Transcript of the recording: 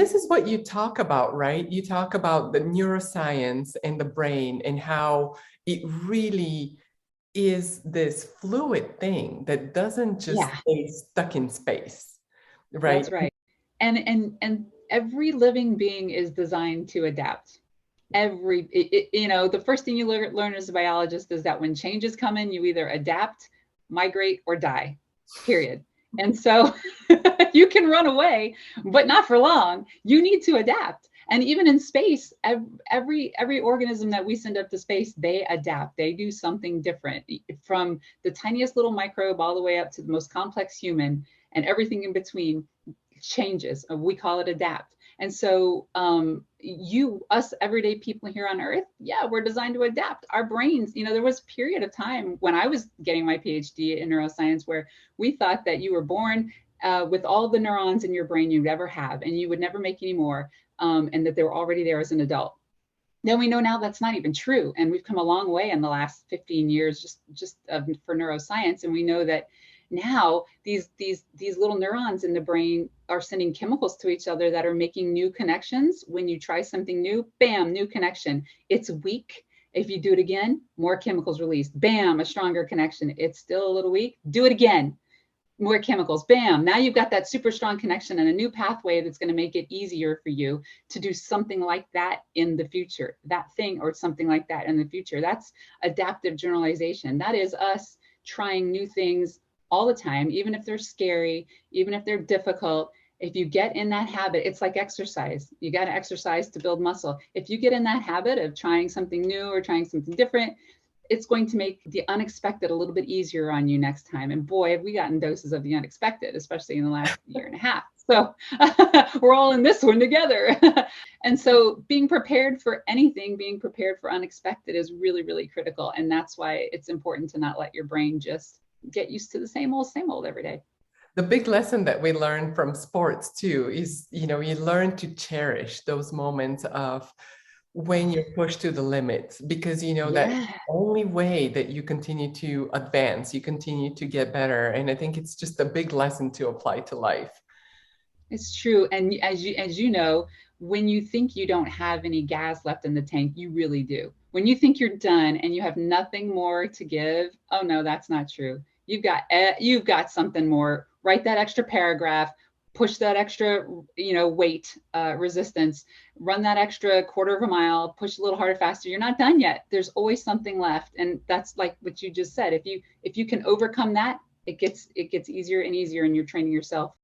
This is what you talk about, right? You talk about the neuroscience and the brain and how it really is this fluid thing that doesn't just Yeah, stay stuck in space, right? that's right. And every living being is designed to adapt. The first thing you learn as a biologist is that when changes come in, you either adapt, migrate, or die, period. And so you can run away, but not for long. You need to adapt. And even in space, every organism that we send up to space, they adapt. They do something different, from the tiniest little microbe all the way up to the most complex human, and everything in between changes. We call it adapt. And so, us everyday people here on Earth, yeah, we're designed to adapt. Our brains, there was a period of time when I was getting my PhD in neuroscience where we thought that you were born with all the neurons in your brain you'd ever have, and you would never make any more, and that they were already there as an adult. Then we know now that's not even true, and we've come a long way in the last 15 years for neuroscience, and we know that now these little neurons in the brain are sending chemicals to each other that are making new connections. When you try something new, bam, new connection. It's weak. If you do it again, more chemicals released. Bam, a stronger connection. It's still a little weak. Do it again, more chemicals. Bam, now you've got that super strong connection and a new pathway that's going to make it easier for you to do something like that in the future, that thing or something like that in the future. That's adaptive generalization. That is us trying new things all the time, even if they're scary, even if they're difficult. If you get in that habit, it's like exercise. You got to exercise to build muscle. If you get in that habit of trying something new or trying something different, it's going to make the unexpected a little bit easier on you next time. And boy, have we gotten doses of the unexpected, especially in the last year and a half. So we're all in this one together. And so being prepared for anything, being prepared for unexpected is really, really critical. And that's why it's important to not let your brain just get used to the same old every day. The big lesson that we learn from sports too is, you learn to cherish those moments of when you're pushed to the limits, because you know that Yeah, only way that you continue to advance, you continue to get better. And I think it's just a big lesson to apply to life. it's true. And as you know, when you think you don't have any gas left in the tank, you really do. When you think you're done and you have nothing more to give, oh no, that's not true. You've got something more. Write that extra paragraph, push that extra weight, resistance, run that extra quarter of a mile, push a little harder, faster. You're not done yet. There's always something left, and that's like what you just said. If you can overcome that, it gets easier and easier, and you're training yourself